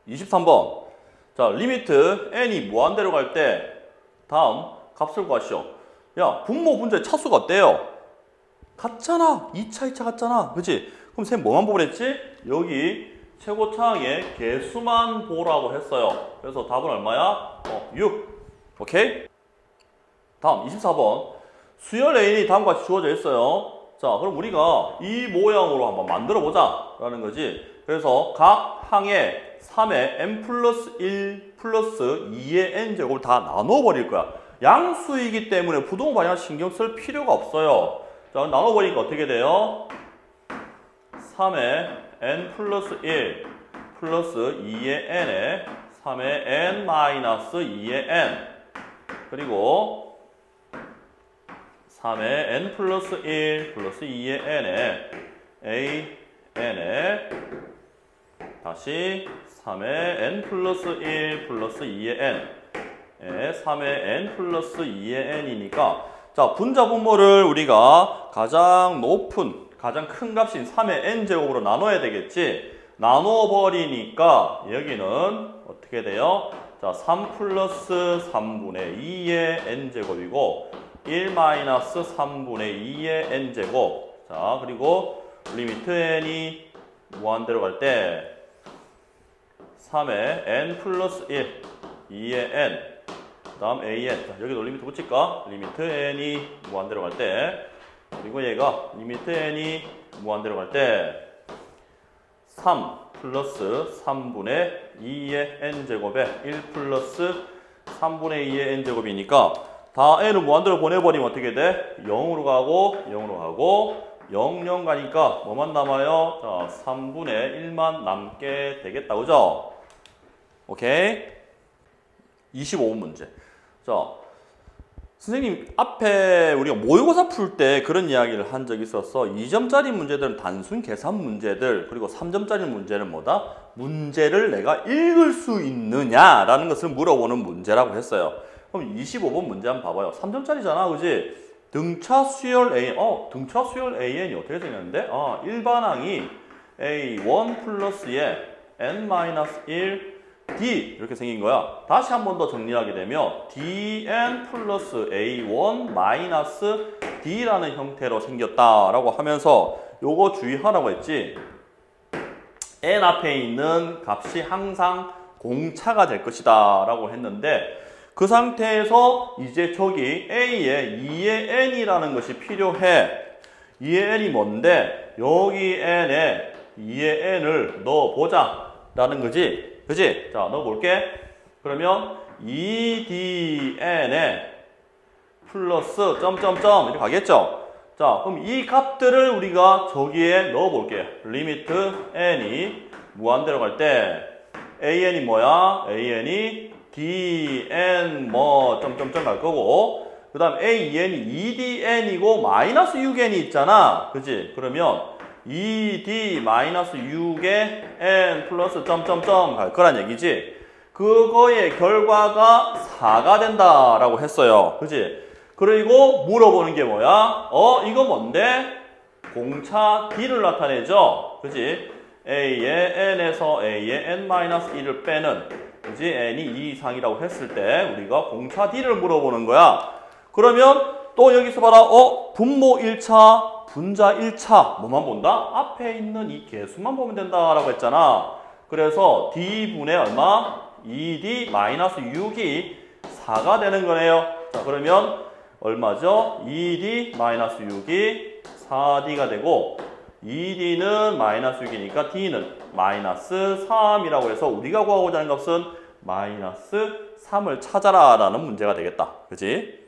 23번. 자, 리미트 n이 무한대로 갈 때 다음 값을 구하시오. 야, 분모 분자의 차수가 어때요? 같잖아. 2차, 2차 같잖아. 그치? 그럼 쌤 뭐만 보고 그랬지? 여기 최고차항의 개수만 보라고 했어요. 그래서 답은 얼마야? 6. 오케이? 다음 24번. 수열 A이 다음과 같이 주어져 있어요. 자, 그럼 우리가 이 모양으로 한번 만들어 보자 라는 거지. 그래서 각 항에 3의 n 플러스 1 플러스 2의 n제곱을 다 나눠버릴 거야. 양수이기 때문에 부동호 방향 신경 쓸 필요가 없어요. 자, 나눠버리니까 어떻게 돼요? 3의 n 플러스 1 플러스 2의 n에 3의 n 마이너스 2의 n 그리고 3의 n 플러스 1 플러스 2의 n에 a n에 다시 3의 n 플러스 1 플러스 2의 n에 3의 n 플러스 2의 n이니까 자, 분자 분모를 우리가 가장 높은, 가장 큰 값인 3의 n제곱으로 나눠야 되겠지. 나눠버리니까 여기는 어떻게 돼요? 자, 3 플러스 3분의 2의 n제곱이고 1 마이너스 3분의 2의 n제곱. 자, 그리고 리미트 n이 무한대로 갈 때 3의 n 플러스 1, 2의 n, 그 다음 an. 자, 여기도 리미트 붙일까? 리미트 n이 무한대로 갈 때, 그리고 얘가 리미트 n이 무한대로 갈 때 3 플러스 3분의 2의 n제곱에 1 플러스 3분의 2의 n제곱이니까 다 n을 무한대로 보내버리면 어떻게 돼? 0으로 가고 0으로 가고 0, 0 가니까 뭐만 남아요? 자, 3분의 1만 남게 되겠다. 그죠? 오케이? 25번 문제. 자, 선생님 앞에 우리가 모의고사 풀 때 그런 이야기를 한 적이 있어서 2점짜리 문제들은 단순 계산 문제들, 그리고 3점짜리 문제는 뭐다? 문제를 내가 읽을 수 있느냐라는 것을 물어보는 문제라고 했어요. 그럼 25번 문제 한번 봐봐요. 3점짜리잖아. 그지? 등차 수열 AN, 등차 수열 AN이 어떻게 생겼는데? 일반항이 A1 플러스에 N-1 D 이렇게 생긴 거야. 다시 한 번 더 정리하게 되면 DN 플러스 A1 마이너스 D라는 형태로 생겼다라고 하면서 요거 주의하라고 했지. N 앞에 있는 값이 항상 공차가 될 것이다 라고 했는데 그 상태에서 이제 저기 A에 2의 N이라는 것이 필요해. 2의 N이 뭔데? 여기 N에 2의 N을 넣어보자 라는 거지. 그치? 자, 넣어볼게. 그러면 2DN에 플러스 점점점 이렇게 가겠죠? 자, 그럼 이 값들을 우리가 저기에 넣어볼게. 리미트 N이 무한대로 갈 때 AN이 뭐야? AN이 DN 뭐 점점점 갈 거고 그 다음 AN이 2DN이고 마이너스 6N이 있잖아. 그치? 그러면 2D 마이너스 6에 N 플러스 점점점 갈 거란 얘기지. 그거의 결과가 4가 된다라고 했어요. 그치? 그리고 물어보는 게 뭐야? 이거 뭔데? 공차 D를 나타내죠. 그치? A의 N에서 A의 N-1을 빼는 그지? N이 2 이상이라고 했을 때 우리가 공차 D를 물어보는 거야. 그러면 또 여기서 봐라. 분모 1차, 분자 1차 뭐만 본다? 앞에 있는 이 개수만 보면 된다라고 했잖아. 그래서 D분의 얼마? 2D 마이너스 6이 4가 되는 거네요. 자, 그러면 얼마죠? 2D 마이너스 6이 4D가 되고 2D는 마이너스 6이니까 D는 마이너스 3이라고 해서 우리가 구하고자 하는 값은 마이너스 3을 찾아라 라는 문제가 되겠다. 그치?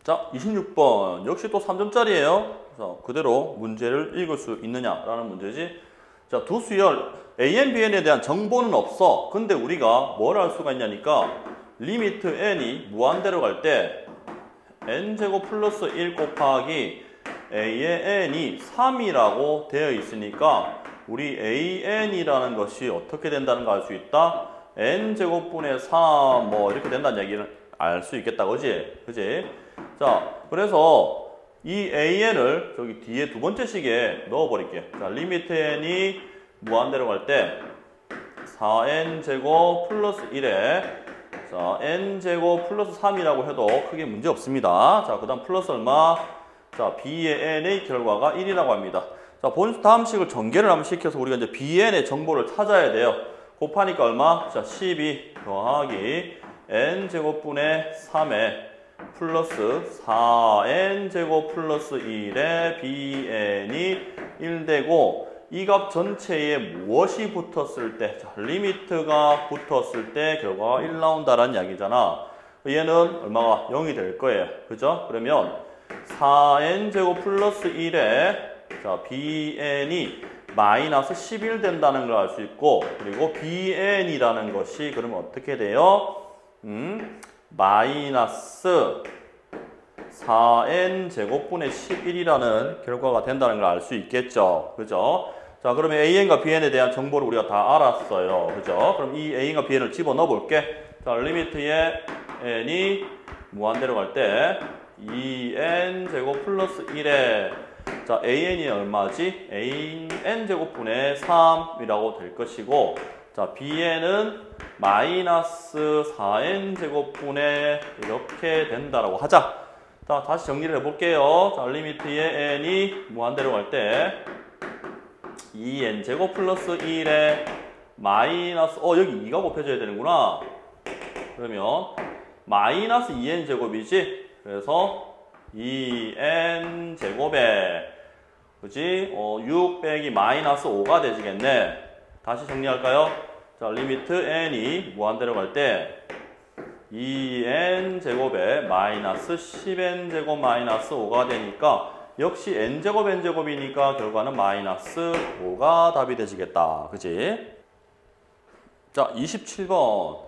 자, 26번. 역시 또 3점짜리예요. 그래서 그대로 문제를 읽을 수 있느냐라는 문제지. 자, 두 수열 AN, BN에 대한 정보는 없어. 근데 우리가 뭘 할 수가 있냐니까 리미트 N이 무한대로 갈 때 n제곱 플러스 1 곱하기 a의 n이 3이라고 되어 있으니까 우리 an이라는 것이 어떻게 된다는 걸 알 수 있다? n제곱분의 3 뭐 이렇게 된다는 얘기를 알 수 있겠다. 그지? 그지? 자, 그래서 이 an을 저기 뒤에 두 번째 식에 넣어버릴게. 자, 리미트 n이 무한대로 갈 때 4n제곱 플러스 1에 자, n제곱 플러스 3이라고 해도 크게 문제 없습니다. 자, 그 다음 플러스 얼마? 자, b의 n의 결과가 1이라고 합니다. 자, 다음 식을 전개를 한번 시켜서 우리가 이제 bn의 정보를 찾아야 돼요. 곱하니까 얼마? 자, 12 더하기 n제곱분의 3에 플러스 4n제곱 플러스 1에 bn이 1 되고 이 값 전체에 무엇이 붙었을 때, 자, 리미트가 붙었을 때 결과가 1 나온다라는 이야기잖아. 얘는 얼마가 0이 될 거예요. 그죠? 그러면 4n제곱 플러스 1에 자, bn이 마이너스 11 된다는 걸 알 수 있고, 그리고 bn이라는 것이 그러면 어떻게 돼요? 마이너스 4n제곱분의 11이라는 결과가 된다는 걸 알 수 있겠죠. 그죠? 자, 그러면 an과 bn에 대한 정보를 우리가 다 알았어요. 그죠? 그럼 이 a과 bn을 집어넣어 볼게. 자, 리미트에 n이 무한대로 갈 때 2n제곱 플러스 1에 자, an이 얼마지? n제곱분의 3이라고 될 것이고, 자, bn은 마이너스 4n제곱분의 이렇게 된다라고 하자. 자, 다시 정리를 해볼게요. 자, 리미트에 n이 무한대로 갈 때 2n제곱 플러스 1에 마이너스 여기 2가 곱해져야 되는구나. 그러면 마이너스 2n제곱이지? 그래서 2n제곱에 그지? 6 빼기 마이너스 5가 되지겠네. 다시 정리할까요? 자, 리미트 n이 무한대로 갈 때 2n제곱에 마이너스 10n제곱 마이너스 5가 되니까 역시 n제곱이니까 결과는 마이너스 5가 답이 되시겠다. 그지? 자, 27번.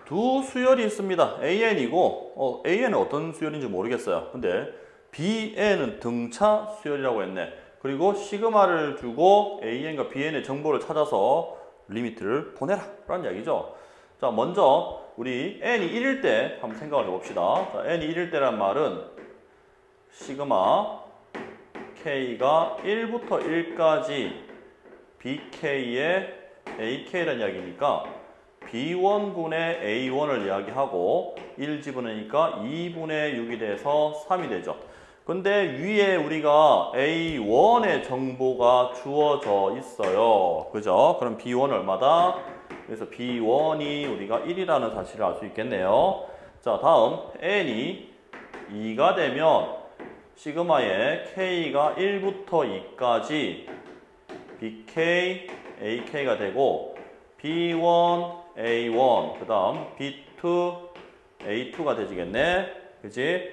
두 수열이 있습니다. an이고 an은 어떤 수열인지 모르겠어요. 근데 bn은 등차 수열이라고 했네. 그리고 시그마를 주고 an과 bn의 정보를 찾아서 리미트를 보내라 라는 이야기죠. 자, 먼저 우리 n이 1일 때 한번 생각을 해봅시다. 자, n이 1일 때란 말은 시그마 k가 1부터 1까지 bk의 ak라는 이야기니까 b1분의 a1을 이야기하고 1 집어넣으니까 2분의 6이 돼서 3이 되죠. 근데 위에 우리가 a1의 정보가 주어져 있어요. 그죠? 그럼 b1 얼마다? 그래서 b1이 우리가 1이라는 사실을 알 수 있겠네요. 자, 다음 n이 2가 되면 시그마의 k가 1부터 2까지 bk, ak가 되고 b1, a1, 그 다음 b2, a2가 되지겠네. 그지?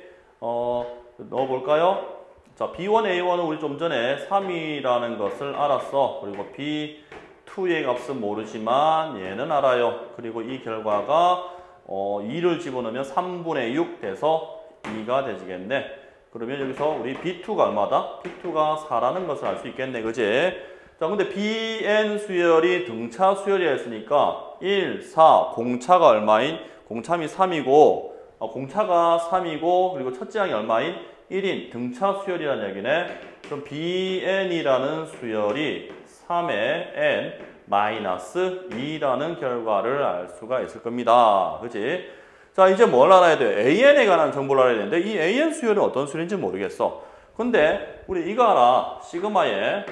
넣어볼까요? 자, b1, a1은 우리 좀 전에 3이라는 것을 알았어. 그리고 b2의 값은 모르지만 얘는 알아요. 그리고 이 결과가 2를 집어넣으면 3분의 6 돼서 2가 되지겠네. 그러면 여기서 우리 b2가 얼마다? b2가 4라는 것을 알 수 있겠네. 그지? 자, 근데 bn 수열이 등차 수열이라 했으니까 1, 4, 공차가 얼마인? 공차이 3이고 공차가 3이고 그리고 첫째 항이 얼마인? 1인 등차 수열이라는 얘기네. 그럼 bn이라는 수열이 3의 n 마이너스 2라는 결과를 알 수가 있을 겁니다. 그치? 자, 이제 뭘 알아야 돼요? an에 관한 정보를 알아야 되는데 이 an 수열은 어떤 수열인지 모르겠어. 근데 우리 이거 알아. 시그마에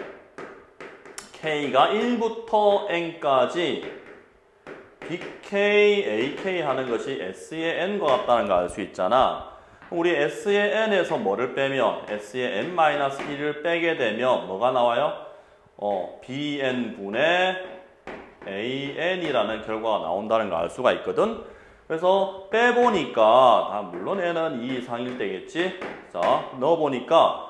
k가 1부터 n까지 bk, ak 하는 것이 s의 n과 같다는 걸 알 수 있잖아. 우리 s의 n에서 뭐를 빼면 s의 n-1을 빼게 되면 뭐가 나와요? bn분의 an이라는 결과가 나온다는 걸 알 수가 있거든. 그래서 빼보니까 물론 n은 2 이상일 때겠지. 자, 넣어보니까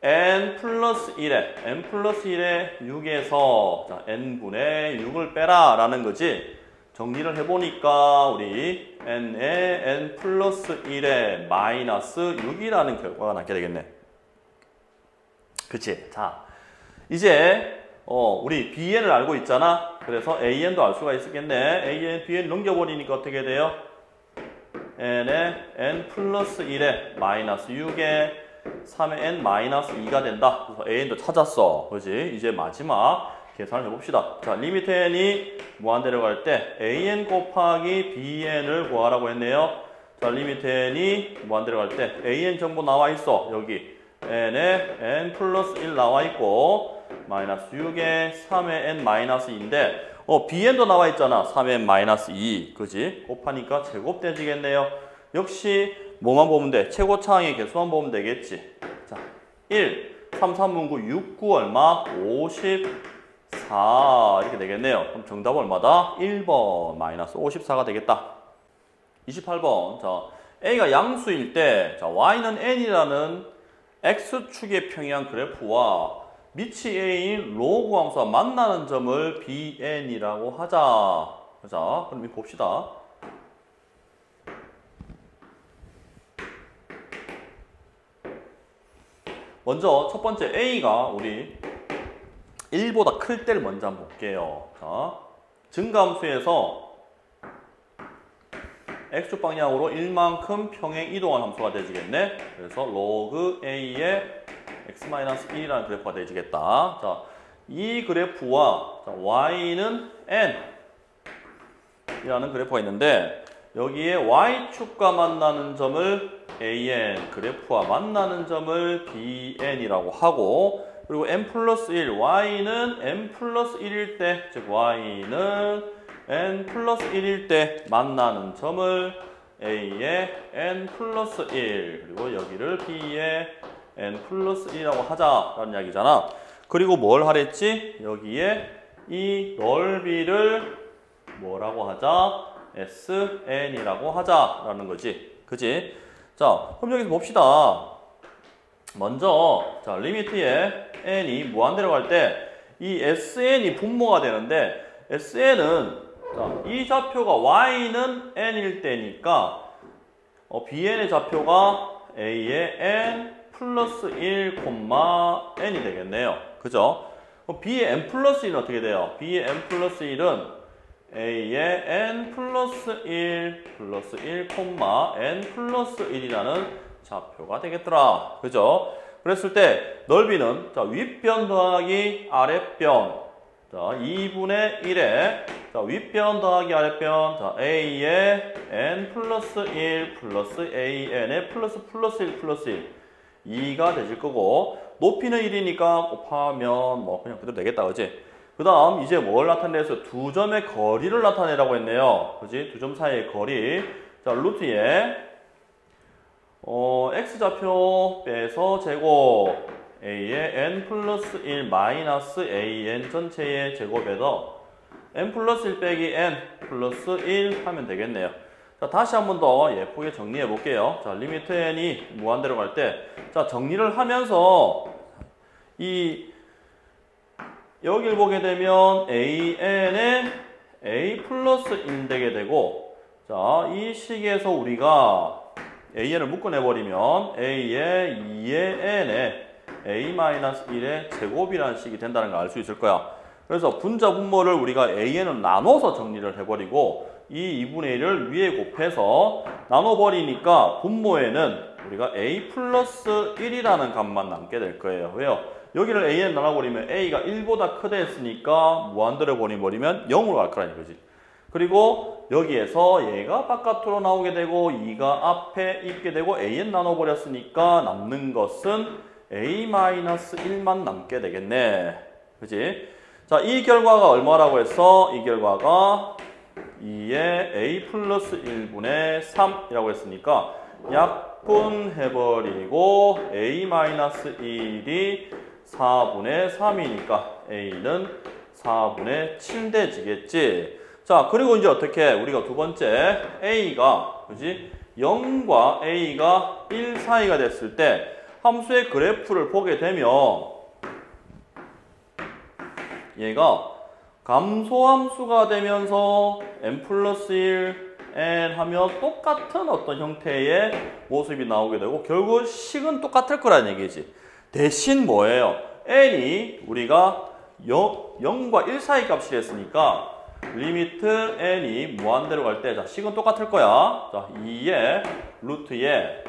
n 플러스 1에 n 플러스 1에 6에서 자, n분의 6을 빼라 라는 거지. 정리를 해보니까 우리 n에 n 플러스 1에 마이너스 6이라는 결과가 나게 되겠네. 그치? 자, 이제 우리 bn을 알고 있잖아. 그래서 an도 알 수가 있겠네. an, bn 넘겨버리니까 어떻게 돼요? n에 n 플러스 1에 마이너스 6에 3에 n 마이너스 2가 된다. 그래서 an도 찾았어. 그지? 이제 마지막 계산을 해봅시다. 자, 리미트 n이 무한대로 갈 때 an 곱하기 bn을 구하라고 했네요. 자, 리미트 n이 무한대로 갈 때 an 정보 나와 있어. 여기 n에 n 플러스 1 나와 있고 마이너스 6에 3에 n 마이너스 2인데 bn도 나와 있잖아. 3에 n 마이너스 2. 그지? 곱하니까 제곱되지겠네요. 역시 뭐만 보면 돼? 최고차항의 개수만 보면 되겠지. 자, 1, 3, 3분 9, 6, 9 얼마? 54 이렇게 되겠네요. 그럼 정답은 얼마다? 1번 마이너스 54가 되겠다. 28번. 자, A가 양수일 때 자, Y는 N이라는 X축의 평이한 그래프와 밑이 A인 로그 함수와 만나는 점을 BN이라고 하자. 자, 그럼 봅시다. 먼저 첫 번째 A가 우리 1보다 클 때를 먼저 한번 볼게요. 자, 증가함수에서 X축 방향으로 1만큼 평행 이동한 함수가 되지겠네. 그래서 로그 A의 x-1이라는 그래프가 되지겠다. 자, 이 그래프와 자, Y는 N 이라는 그래프가 있는데 여기에 Y축과 만나는 점을 AN, 그래프와 만나는 점을 BN이라고 하고 그리고 n 플러스 1, y는 n 플러스 1일 때, 즉 y는 n 플러스 1일 때 만나는 점을 a의 n 플러스 1 그리고 여기를 b의 n 플러스 1이라고 하자라는 이야기잖아. 그리고 뭘 하랬지? 여기에 이 넓이를 뭐라고 하자? SN이라고 하자라는 거지. 그지? 자, 그럼 여기서 봅시다. 먼저 자, 리미트에 n이 무한대로 갈 때 이 SN이 분모가 되는데 SN은 자, 이 좌표가 y는 n일 때니까 bn의 좌표가 a의 n 플러스 1, n이 되겠네요. 그죠? b의 n 플러스 1은 어떻게 돼요? b의 n 플러스 1은 a의 n 플러스 1 플러스 1, n 플러스 1이라는 좌표가 되겠더라. 그죠? 그랬을 때 넓이는 자, 윗변 더하기 아랫변 자, 2분의 1에 자, 윗변 더하기 아랫변 자, a의 n 플러스 1 플러스 an의 플러스 1 플러스 1 2가 되실 거고 높이는 1이니까 곱하면 뭐 그냥 그대로 되겠다. 그지? 그 다음 이제 뭘 나타내서 두 점의 거리를 나타내라고 했네요. 그지? 두 점 사이의 거리 자, 루트에 x좌표 빼서 제곱 a의 n 플러스 1 마이너스 an 전체의 제곱에서 n 플러스 1 빼기 n 플러스 1 하면 되겠네요. 자, 다시 한 번 더 예쁘게 정리해 볼게요. 자, 리미트 n이 무한대로 갈 때 자, 정리를 하면서 여기를 보게 되면 an의 a 플러스 1 되게 되고 자, 이 식에서 우리가 an을 묶어내버리면 a의 2의 n에 a-1의 제곱이라는 식이 된다는 걸 알 수 있을 거야. 그래서 분자 분모를 우리가 an을 나눠서 정리를 해버리고 이 2분의 1을 위에 곱해서 나눠버리니까 분모에는 우리가 a 플러스 1이라는 값만 남게 될 거예요. 왜요? 여기를 a에 나눠버리면 a가 1보다 크다 했으니까 무한대로 버리면 0으로 갈 거라는 거지. 그리고 여기에서 얘가 바깥으로 나오게 되고 2가 앞에 있게 되고 an 나눠버렸으니까 남는 것은 a-1만 남게 되겠네. 그지? 자, 이 결과가 얼마라고 했어? 이 결과가 2의 a 플러스 1분의 3이라고 했으니까 약분해버리고 a-1이 4분의 3이니까 a는 4분의 7 되지겠지. 자, 그리고 이제 어떻게 우리가 두 번째 a가 그지? 0과 a가 1 사이가 됐을 때 함수의 그래프를 보게 되면 얘가 감소함수가 되면서 n 플러스 1 n 하면 똑같은 어떤 형태의 모습이 나오게 되고 결국 식은 똑같을 거라는 얘기지. 대신 뭐예요? n이 우리가 0과 1 사이 값이 했으니까 리미트 n이 무한대로 갈 때 자, 식은 똑같을 거야. 자, 2의 루트에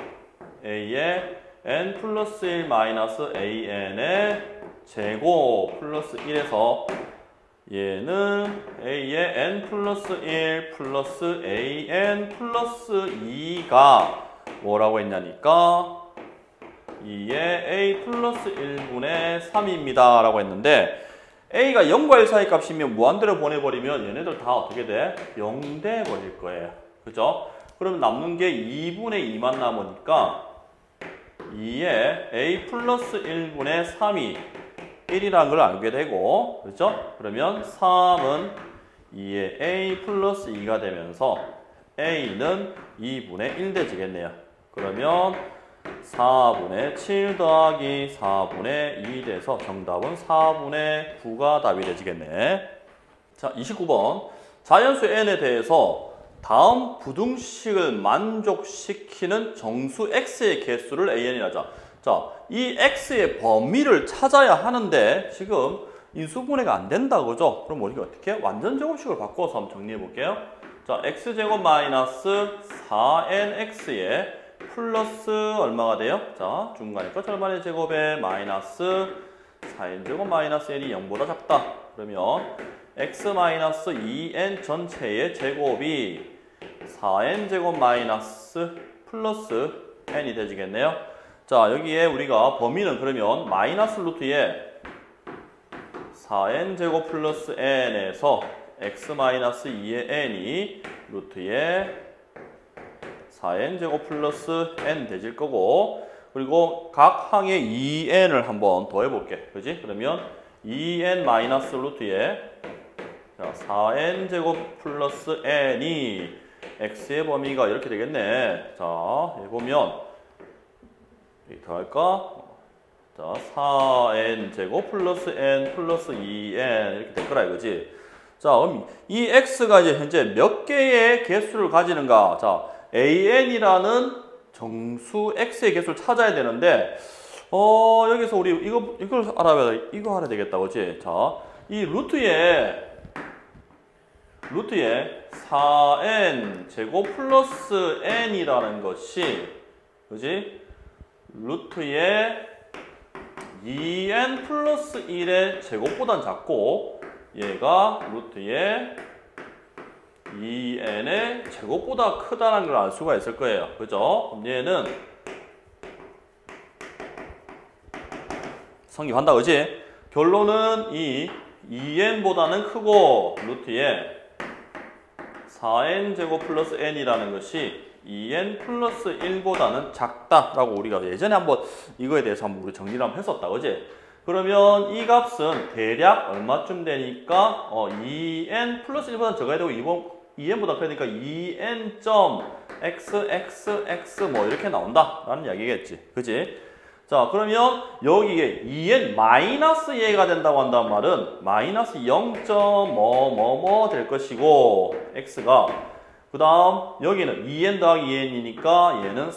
a의 n 플러스 1 마이너스 an의 제곱 플러스 1에서 얘는 a의 n 플러스 1 플러스 an 플러스 2가 뭐라고 했냐니까 2의 a 플러스 1분의 3입니다 라고 했는데 a가 0과 1 사이 값이면 무한대로 보내버리면 얘네들 다 어떻게 돼? 0 돼버릴 거예요. 그죠? 그럼 남는 게 2분의 2만 남으니까 2의 a 플러스 1분의 3이 1이라는 걸 알게 되고 그렇죠? 그러면 3은 2의 a 플러스 2가 되면서 a는 2분의 1 되지겠네요. 그러면 4분의 7 더하기 4분의 2 돼서 정답은 4분의 9가 답이 되지겠네. 자, 29번. 자연수 n에 대해서 다음 부등식을 만족시키는 정수 x의 개수를 an이라 하자. 자, 이 x의 범위를 찾아야 하는데 지금 인수분해가 안 된다, 그죠? 그럼 우리가 어떻게? 완전 제곱식을 바꿔서 한번 정리해 볼게요. 자, x제곱 마이너스 4nx에 플러스 얼마가 돼요? 자, 중간에 거 절반의 제곱에 마이너스 4n제곱 마이너스 n이 0보다 작다. 그러면 x 마이너스 2n 전체의 제곱이 4n제곱 마이너스 플러스 n이 되지겠네요. 자, 여기에 우리가 범위는 그러면 마이너스 루트에 4n제곱 플러스 n에서 x 마이너스 2의 n이 루트에 4n제곱 플러스 n 되질 거고 그리고 각 항에 2n을 한번 더해볼게. 그지? 그러면 2n 마이너스 루트에 4n제곱 플러스 n이 x의 범위가 이렇게 되겠네. 자, 여기 보면 여기 더 할까? 자, 4n제곱 플러스 n 플러스 2n 이렇게 될 거라 이거지. 자, 그럼 이 x가 이제 현재 몇 개의 개수를 가지는가? 자, an이라는 정수 x의 개수를 찾아야 되는데 여기서 우리 이걸 알아야 이거 알아야 되겠다, 그렇지? 자, 이 루트에 4n 제곱 플러스 n이라는 것이 그렇지? 루트에 2n 플러스 1의 제곱보단 작고 얘가 루트에 2n의 제곱보다 크다는 걸 알 수가 있을 거예요. 그죠? 그럼 얘는 성립한다, 그지? 결론은 이 2n보다는 크고 루트에 4n 제곱 플러스 n이라는 것이 2n 플러스 1보다는 작다라고 우리가 예전에 한번 이거에 대해서 한번 우리 정리를 한번 했었다, 그지? 그러면 이 값은 대략 얼마쯤 되니까 2n 플러스 1보다 적어야 되고 2n보다 크니까 2n.xxx 뭐 이렇게 나온다라는 이야기겠지, 그지? 자, 그러면 여기에 2n 마이너스 얘가 된다고 한다는 말은 마이너스 0.뭐뭐뭐 될 것이고 x가 그 다음 여기는 2n 더하기 2n이니까 얘는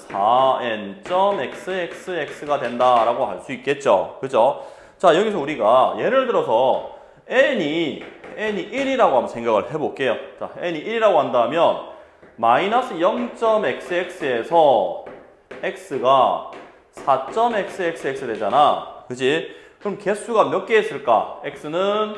4n.xxx가 된다라고 할 수 있겠죠, 그죠? 자, 여기서 우리가 예를 들어서 n이 1이라고 한번 생각을 해볼게요. 자, n이 1이라고 한다면 마이너스 0.xx에서 x가 4.xxx 되잖아, 그지? 그럼 개수가 몇 개 있을까? x는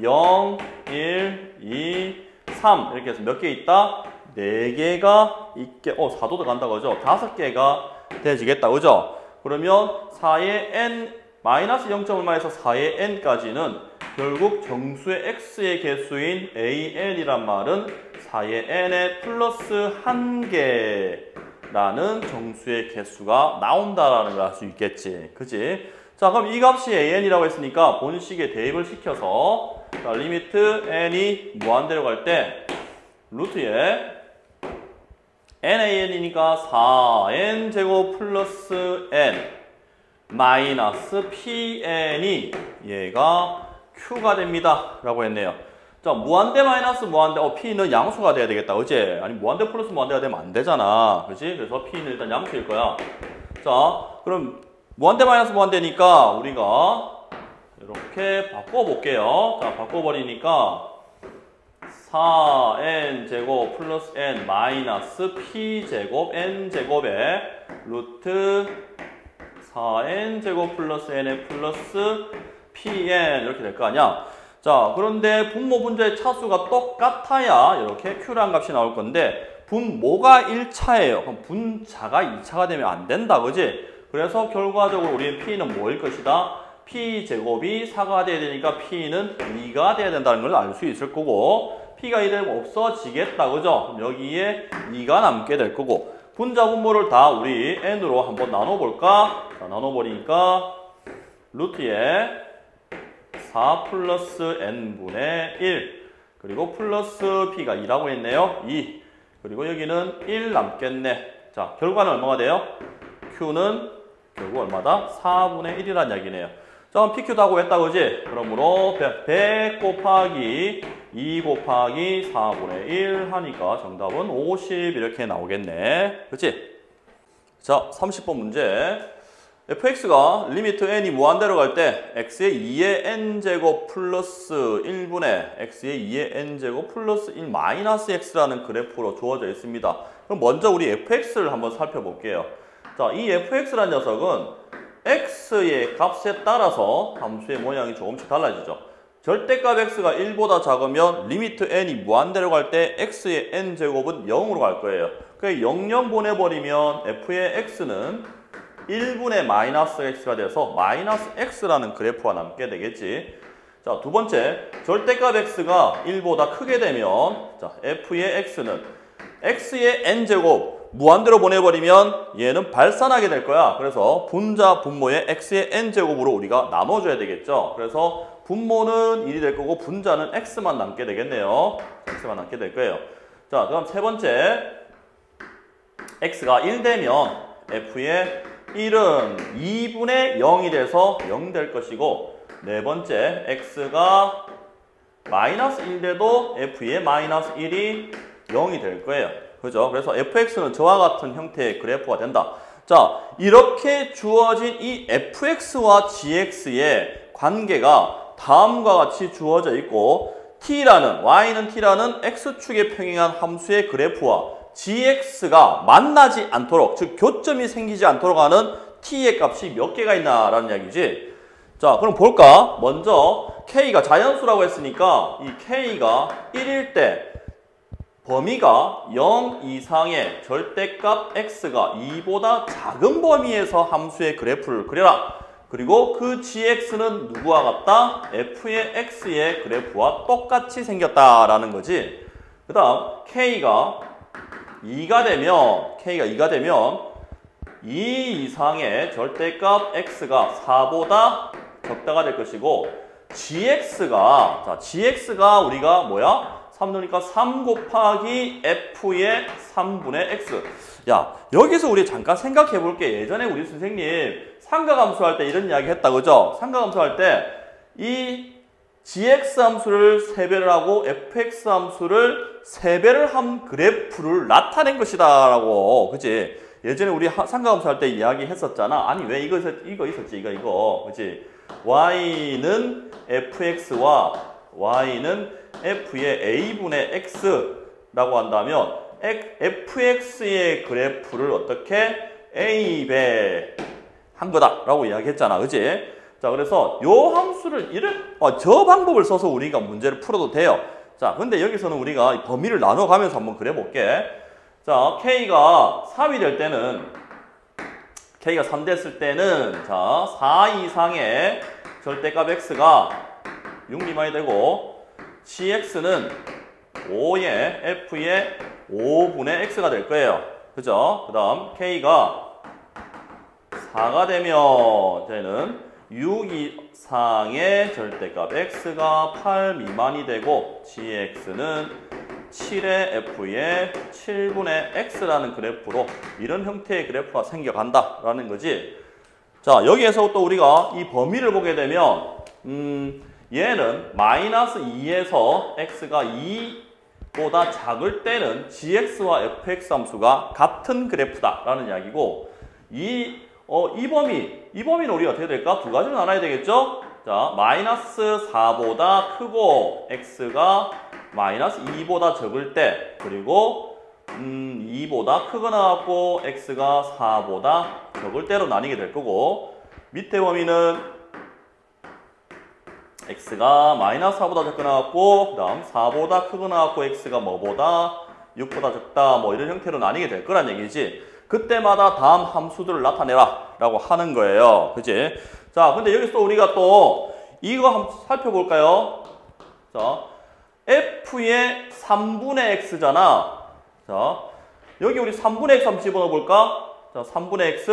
0, 1, 2, 3 이렇게 해서 몇 개 있다? 4개가 있게 4도 들어간다, 그죠? 5개가 되지겠다, 그죠? 그러면 4의 n 마이너스 0.얼마에서 4의 n까지는 결국 정수의 x의 개수인 an이란 말은 4의 n에 플러스 1개라는 정수의 개수가 나온다라는 걸 알 수 있겠지, 그치? 자, 그럼 이 값이 an이라고 했으니까 본식에 대입을 시켜서 자, 리미트 n이 무한대로 갈 때 루트에 nan이니까 4n 제곱 플러스 n 마이너스 pn이 얘가 q가 됩니다 라고 했네요. 자, 무한대 마이너스 무한대, P는 양수가 돼야 되겠다, 그치? 아니, 무한대 플러스 무한대가 되면 안 되잖아, 그치? 그래서 P는 일단 양수일 거야. 자, 그럼 무한대 마이너스 무한대니까 우리가 이렇게 바꿔볼게요. 자, 바꿔버리니까 4n제곱 플러스 n 마이너스 p제곱 n제곱에 루트 4n제곱 플러스 n에 플러스 pn 이렇게 될 거 아니야. 자, 그런데 분모 분자의 차수가 똑같아야 이렇게 q라는 값이 나올 건데 분모가 1차예요. 그럼 분자가 2차가 되면 안 된다, 그지? 그래서 결과적으로 우리의 p는 뭐일 것이다? p제곱이 4가 돼야 되니까 p는 2가 돼야 된다는 걸 알 수 있을 거고, p가 2 되면 없어지겠다, 그죠? 그럼 여기에 2가 남게 될 거고, 분자 분모를 다 우리 n으로 한번 나눠볼까? 자, 나눠버리니까 루트에 4 플러스 n분의 1 그리고 플러스 p가 2라고 했네요. 2 그리고 여기는 1 남겠네. 자, 결과는 얼마가 돼요? q는 결국 얼마다? 4분의 1이라는 이야기네요. 자, 그럼 PQ도 하고 했다, 그지? 그러므로 100 곱하기 2 곱하기 4분의 1 하니까 정답은 50 이렇게 나오겠네. 그치? 자, 30번 문제. fx가 리미트 n이 무한대로 갈 때 x의 2의 n제곱 플러스 1분의 x의 2의 n제곱 플러스 1 마이너스 x라는 그래프로 주어져 있습니다. 그럼 먼저 우리 fx를 한번 살펴볼게요. 자, 이 fx라는 녀석은 x의 값에 따라서 함수의 모양이 조금씩 달라지죠. 절대값 x가 1보다 작으면 리미트 n이 무한대로 갈 때 x의 n제곱은 0으로 갈 거예요. 그래서 00 보내버리면 f의 x는 1분의 마이너스 x가 돼서 마이너스 x라는 그래프가 남게 되겠지. 자, 두 번째, 절대값 x가 1보다 크게 되면 자, f의 x는 x의 n제곱 무한대로 보내버리면 얘는 발산하게 될 거야. 그래서 분자 분모의 x의 n제곱으로 우리가 나눠줘야 되겠죠. 그래서 분모는 1이 될 거고 분자는 x만 남게 되겠네요. x만 남게 될 거예요. 자, 그럼 세 번째, x가 1 되면 f의 1은 2분의 0이 돼서 0 될 것이고, 네 번째, x가 마이너스 1 돼도 f의 마이너스 1이 0이 될 거예요. 그죠? 그래서 fx는 저와 같은 형태의 그래프가 된다. 자, 이렇게 주어진 이 fx와 gx의 관계가 다음과 같이 주어져 있고, y는 t라는 x축에 평행한 함수의 그래프와 gx가 만나지 않도록, 즉 교점이 생기지 않도록 하는 t의 값이 몇 개가 있나라는 이야기지. 자, 그럼 볼까? 먼저 k가 자연수라고 했으니까 이 k가 1일 때 범위가 0 이상의 절대값 x가 2보다 작은 범위에서 함수의 그래프를 그려라. 그리고 그 gx는 누구와 같다? f의 x의 그래프와 똑같이 생겼다라는 거지. 그 다음 k가 2가 되면 2 이상의 절대값 x가 4보다 적다가 될 것이고, gx가 우리가 뭐야? 3 넣으니까 3 곱하기 f의 3분의 x. 야, 여기서 우리 잠깐 생각해 볼게. 예전에 우리 선생님 삼각함수 할 때 이런 이야기 했다, 그죠? 삼각함수 할 때 이 gx 함수를 3배를 하고 fx 함수를 3배를 한 그래프를 나타낸 것이다 라고, 그치? 예전에 우리 삼각함수 할 때 이야기 했었잖아. 아니, 왜 이거 있었지? 이거 그치? y는 fx와 y는 f의 a분의 x라고 한다면 fx의 그래프를 어떻게 a배 한 거다라고 이야기했잖아, 그치? 자, 그래서 요 함수를 저 방법을 써서 우리가 문제를 풀어도 돼요. 자, 근데 여기서는 우리가 범위를 나눠가면서 한번 그려볼게. 자, k가 3이 될 때는, k가 3 됐을 때는, 자, 4 이상의 절대값 x가 6 미만이 되고, gx는 5의 f의 5분의 x가 될 거예요. 그죠? 그 다음, k가 4가 되면, 쟤는 6 이상의 절대값 x가 8 미만이 되고, gx는 7의 f의 7분의 x라는 그래프로 이런 형태의 그래프가 생겨간다라는 거지. 자, 여기에서 또 우리가 이 범위를 보게 되면 얘는 마이너스 2에서 x가 2보다 작을 때는 gx와 fx 함수가 같은 그래프다라는 이야기고 이 범위는 우리가 어떻게 될까? 두 가지로 나눠야 되겠죠? 자, 마이너스 4보다 크고 x가 마이너스 2보다 적을 때 그리고 2보다 크거나 같고 x가 4보다 적을 때로 나뉘게 될 거고 밑에 범위는 x가 마이너스 4보다 적거나 같고 그 다음 4보다 크거나 같고 x가 뭐보다 6보다 적다 뭐 이런 형태로 나뉘게 될 거란 얘기지. 그때마다 다음 함수들을 나타내라 라고 하는 거예요. 그치? 자, 근데 여기서 또 우리가 또 이거 한번 살펴볼까요? 자, f의 3분의 x잖아. 자, 여기 우리 3분의 x 한번 집어넣어 볼까? 자, 3분의 x,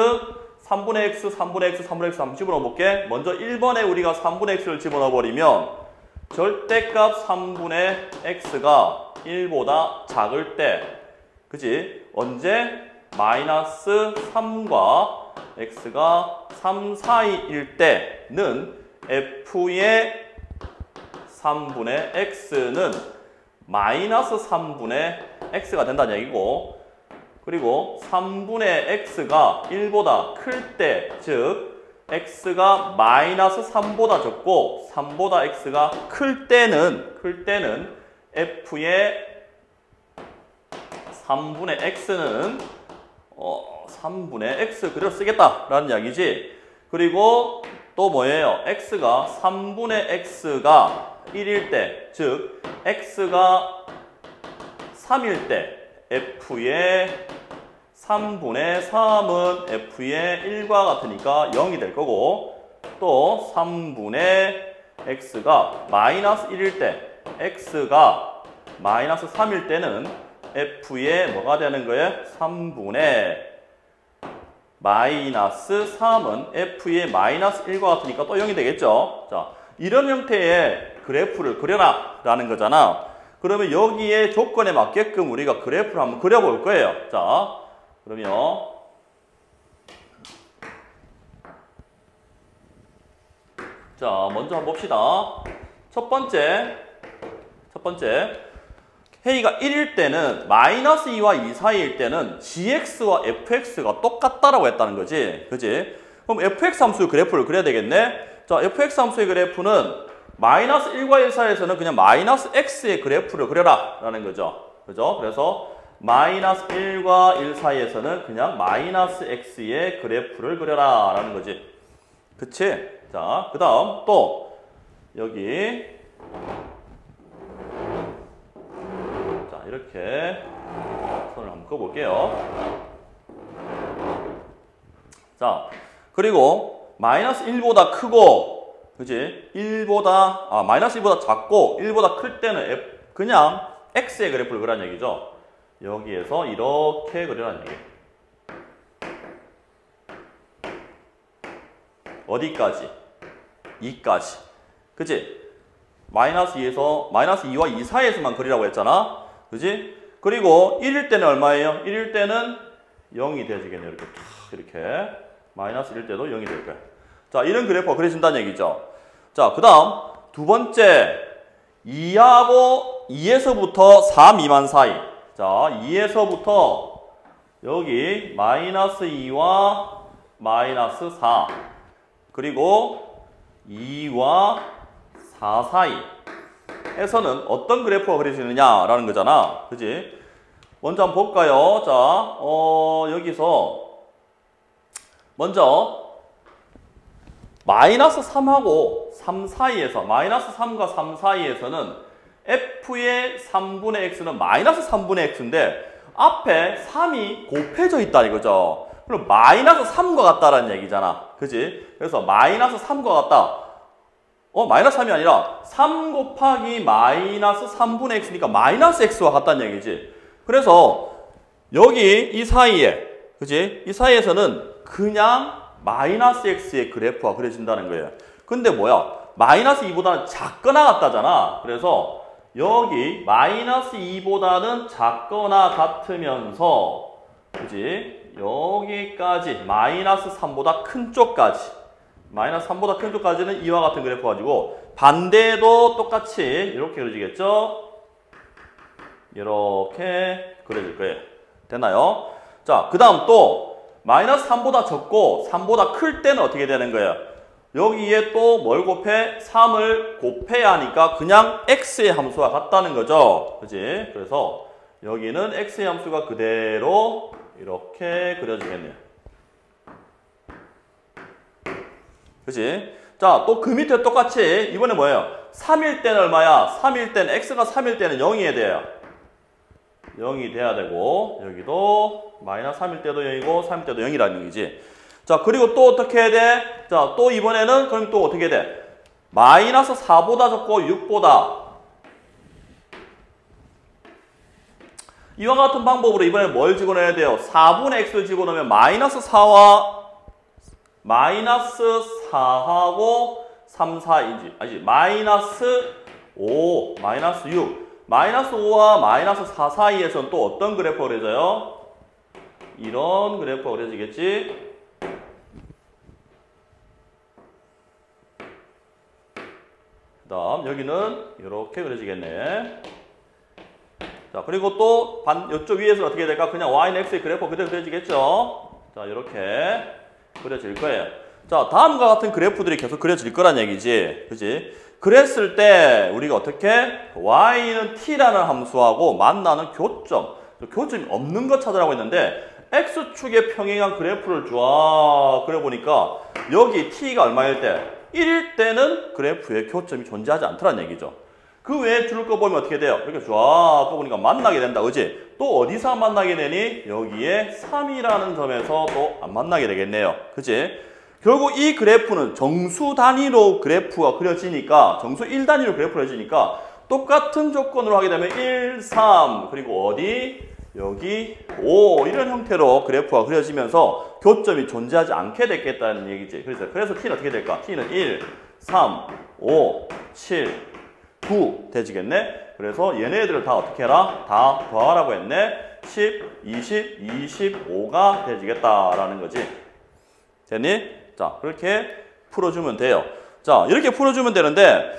3분의 x, 3분의 x, 3분의 x 한번 집어넣어 볼게. 먼저 1번에 우리가 3분의 x를 집어넣어 버리면 절대값 3분의 x가 1보다 작을 때, 그치? 언제? 마이너스 3과 x가 3 사이일 때는 f의 3분의 x는 마이너스 3분의 x가 된다는 얘기고 그리고 3분의 x가 1보다 클 때, 즉 x가 마이너스 3보다 적고 3보다 x가 클 때는 f의 3분의 x는 3분의 x 그대로 쓰겠다라는 이야기지. 그리고 또 뭐예요? x가 3분의 x가 1일 때, 즉 x가 3일 때 f의 3분의 3은 f의 1과 같으니까 0이 될 거고 또 3분의 x가 마이너스 1일 때 x가 마이너스 3일 때는 f의 뭐가 되는 거예요? 3분의 마이너스 3은 f의 마이너스 1과 같으니까 또 0이 되겠죠. 자, 이런 형태의 그래프를 그려라 라는 거잖아. 그러면 여기에 조건에 맞게끔 우리가 그래프를 한번 그려볼 거예요. 자, 그러면 자, 먼저 한번 봅시다. 첫 번째 K가 1일 때는 마이너스 2와 2 사이일 때는 gx와 fx가 똑같다라고 했다는 거지. 그지? 그럼 fx 함수의 그래프를 그려야 되겠네. 자, fx 함수의 그래프는 마이너스 1과 1 사이에서는 그냥 마이너스 x의 그래프를 그려라 라는 거죠. 그죠? 그래서 마이너스 1과 1 사이에서는 그냥 마이너스 x의 그래프를 그려라 라는 거지. 그치? 자, 그 다음 또 여기 자, 이렇게 선을 한번 그어볼게요. 자, 그리고 마이너스 1보다 크고 그치? 마이너스 1보다 작고 1보다 클 때는 그냥 x의 그래프를 그리라는 얘기죠. 여기에서 이렇게 그리라는 얘기. 어디까지? 2까지. 그치? 마이너스 2와 2 사이에서만 그리라고 했잖아. 그치? 그리고 1일 때는 얼마예요? 1일 때는 0이 되지겠네요. 이렇게 탁 이렇게. 마이너스 1일 때도 0이 될 거야. 자, 이런 그래프가 그려진다는 얘기죠. 자, 그 다음 두 번째 2에서부터 4 미만 사이. 자, 2에서부터 여기 마이너스 2와 마이너스 4 그리고 2와 4 사이에서는 어떤 그래프가 그려지느냐라는 거잖아. 그지? 먼저 한번 볼까요? 자, 여기서 먼저 마이너스 3하고 3 사이에서 마이너스 3과 3 사이에서는 f의 3분의 x는 마이너스 3분의 x인데 앞에 3이 곱해져 있다 이거죠. 그럼 마이너스 3과 같다라는 얘기잖아. 그지? 그래서 마이너스 3과 같다. 마이너스 3이 아니라 3 곱하기 마이너스 3분의 x니까 마이너스 x와 같다는 얘기지. 그래서 여기 이 사이에, 그지? 이 사이에서는 그냥 마이너스 x의 그래프가 그려진다는 거예요. 근데 뭐야? 마이너스 2보다는 작거나 같다잖아. 그래서 여기 마이너스 2보다는 작거나 같으면서, 그지? 여기까지 마이너스 3보다 큰 쪽까지 마이너스 3보다 큰 쪽까지는 이와 같은 그래프 가지고 반대도 똑같이 이렇게 그려지겠죠? 이렇게 그려질 거예요. 됐나요? 자, 그 다음 또 마이너스 3보다 적고 3보다 클 때는 어떻게 되는 거예요? 여기에 또 뭘 곱해? 3을 곱해야 하니까 그냥 x의 함수와 같다는 거죠. 그지? 그래서 여기는 x의 함수가 그대로 이렇게 그려지겠네요. 그지? 자, 또 그 밑에 똑같이 이번에 뭐예요? 3일 때는 얼마야? 3일 때는 x가 3일 때는 0이 돼요. 0이 돼야 되고 여기도 마이너스 3일 때도 0이고 3일 때도 0이라는 얘기지. 자, 그리고 또 어떻게 해야 돼? 자, 또 이번에는 그럼 또 어떻게 돼? 마이너스 4보다 적고 6보다 이와 같은 방법으로 이번에 뭘 집어넣어야 돼요? 4분의 x를 집어넣으면 마이너스 4와 마이너스 4하고 3, 4이지. 아니지. 마이너스 5, 마이너스 6. 마이너스 5와 마이너스 4 사이에서는 또 어떤 그래프가 그려져요? 이런 그래프가 그려지겠지? 그 다음 여기는 이렇게 그려지겠네. 자, 그리고 또 이쪽 위에서는 어떻게 될까? 그냥 y는 x의 그래프 그대로 그려지겠죠? 자, 이렇게 그려질 거예요. 자, 다음과 같은 그래프들이 계속 그려질 거란 얘기지. 그지? 그랬을 때 우리가 어떻게? y는 t라는 함수하고 만나는 교점. 교점이 없는 것 찾으라고 했는데 x축에 평행한 그래프를 쫙 그려보니까 여기 t가 얼마일 때? 1일 때는 그래프에 교점이 존재하지 않더란 얘기죠. 그 외에 줄 거 보면 어떻게 돼요? 이렇게 쫙 보니까 만나게 된다. 그지? 또 어디서 만나게 되니? 여기에 3이라는 점에서 또 안 만나게 되겠네요. 그지? 결국 이 그래프는 정수 단위로 그래프가 그려지니까 정수 1단위로 그래프가 그려지니까 똑같은 조건으로 하게 되면 1, 3 그리고 어디? 여기 5 이런 형태로 그래프가 그려지면서 교점이 존재하지 않게 됐겠다는 얘기지. 그래서 t는 어떻게 될까? t는 1, 3, 5, 7, 9 되지겠네. 그래서 얘네들을 다 어떻게 해라? 다 더하라고 했네. 10, 20, 25가 되지겠다라는 거지. 됐니? 자, 그렇게 풀어주면 돼요. 자, 이렇게 풀어주면 되는데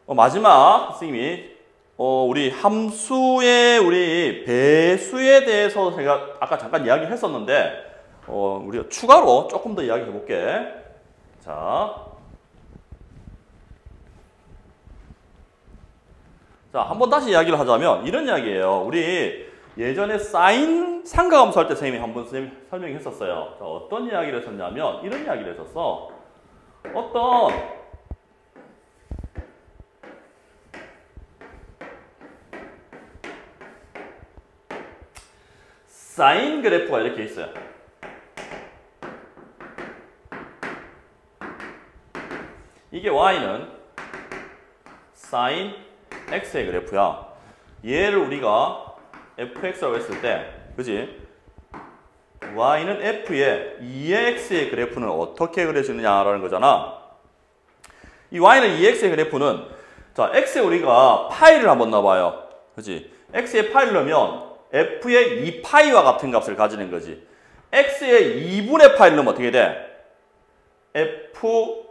마지막 선생님이 우리 함수의 우리 배수에 대해서 제가 아까 잠깐 이야기했었는데 우리가 추가로 조금 더 이야기해 볼게. 자, 한번 다시 이야기를 하자면 이런 이야기예요. 우리 예전에 사인 삼각함수 할 때 선생님이 한번 설명했었어요. 자, 어떤 이야기를 했었냐면 이런 이야기를 했었어. 어떤 사인 그래프가 이렇게 있어요. 이게 y는 사인 x의 그래프야. 얘를 우리가 fx라고 했을 때, 그지? y는 f의 2의 x의 그래프는 어떻게 그려지느냐라는 거잖아. 이 y는 2x의 그래프는 자, x에 우리가 파이를 한번 넣어봐요. 그지? x에 파이를 넣으면 f의 2파이와 같은 값을 가지는 거지. x에 2분의 파이를 넣으면 어떻게 돼? f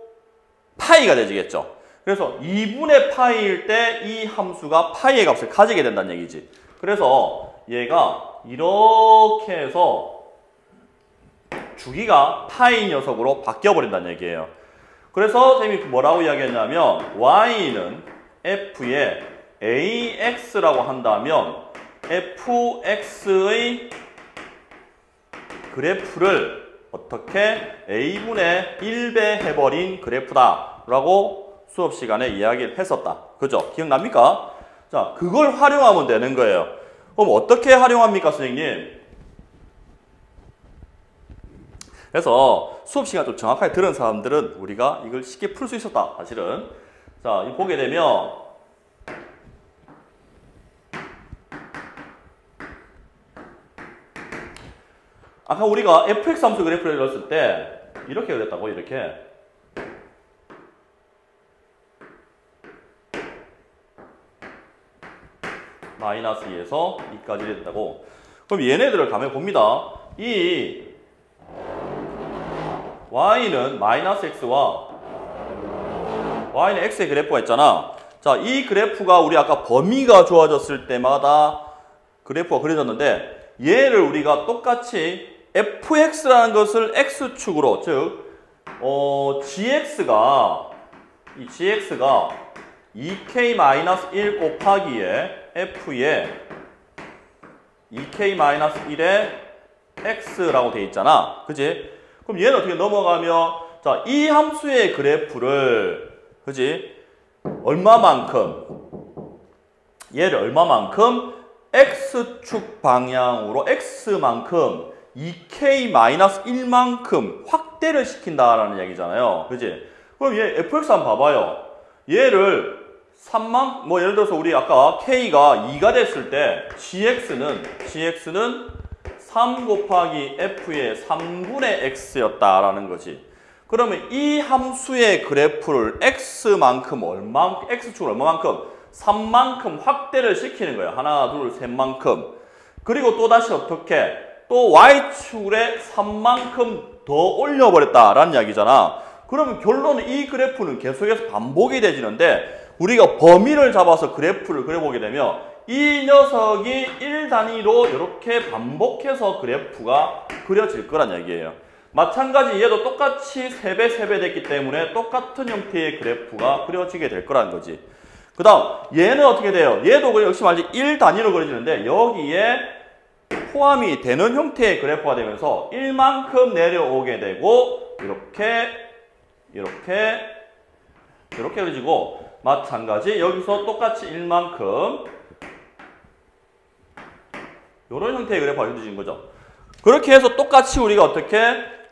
파이가 되지겠죠. 그래서 2분의 파이일 때 이 함수가 파이의 값을 가지게 된다는 얘기지. 그래서 얘가 이렇게 해서 주기가 파이 녀석으로 바뀌어버린다는 얘기예요. 그래서 선생님이 뭐라고 이야기했냐면 y는 f의 ax라고 한다면 fx의 그래프를 어떻게 a분의 1배 해버린 그래프다 라고 수업 시간에 이야기를 했었다. 그죠? 기억납니까? 자, 그걸 활용하면 되는 거예요. 그럼 어떻게 활용합니까, 선생님? 그래서 수업 시간 좀 정확하게 들은 사람들은 우리가 이걸 쉽게 풀 수 있었다, 사실은. 자, 이 보게 되면 아까 우리가 fx 함수 그래프를 넣었을 때 이렇게 그렸다고, 이렇게. 마이너스 2에서 2까지 된다고. 그럼 얘네들을 가면 봅니다. 이 y는 마이너스 x와 y는 x의 그래프가 있잖아. 자, 이 그래프가 우리 아까 범위가 좋아졌을 때마다 그래프가 그려졌는데 얘를 우리가 똑같이 fx라는 것을 x축으로, 즉 gx가 2k-1 곱하기에 f에 2k-1의 x라고 돼 있잖아. 그지? 그럼 얘는 어떻게 넘어가면, 자, 이 함수의 그래프를, 그지? 얘를 얼마만큼? x축 방향으로 x만큼 2k-1만큼 확대를 시킨다라는 얘기잖아요. 그지? 그럼 얘 fx 한번 봐봐요. 얘를 3만, 뭐 예를 들어서 우리 아까 k가 2가 됐을 때 gx는 3 곱하기 f의 3분의 x였다라는 거지. 그러면 이 함수의 그래프를 x만큼 x축을 얼마만큼? 3만큼 확대를 시키는 거예요. 하나, 둘, 셋만큼. 그리고 또다시 어떻게? 또 y축에 3만큼 더 올려버렸다라는 이야기잖아. 그러면 결론은 이 그래프는 계속해서 반복이 되지는데 우리가 범위를 잡아서 그래프를 그려보게 되면 이 녀석이 1단위로 이렇게 반복해서 그래프가 그려질 거란 얘기예요. 마찬가지 얘도 똑같이 3배 됐기 때문에 똑같은 형태의 그래프가 그려지게 될 거라는 거지. 그 다음 얘는 어떻게 돼요? 얘도 역시 말지 1단위로 그려지는데 여기에 포함이 되는 형태의 그래프가 되면서 1만큼 내려오게 되고 이렇게 그려지고 마찬가지 여기서 똑같이 1만큼 이런 형태의 그래프가 그려지는 거죠. 그렇게 해서 똑같이 우리가 어떻게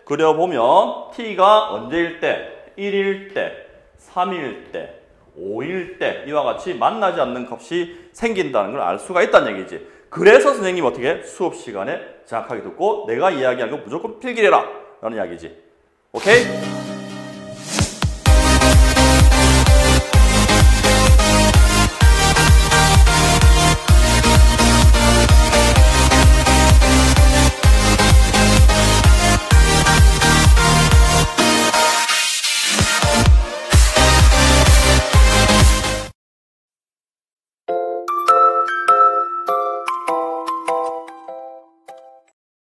그려보면 t가 언제일 때? 1일 때, 3일 때, 5일 때 이와 같이 만나지 않는 값이 생긴다는 걸 알 수가 있다는 얘기지. 그래서 선생님 어떻게 수업 시간에 정확하게 듣고 내가 이야기한 거 무조건 필기해라 라는 이야기지. 오케이?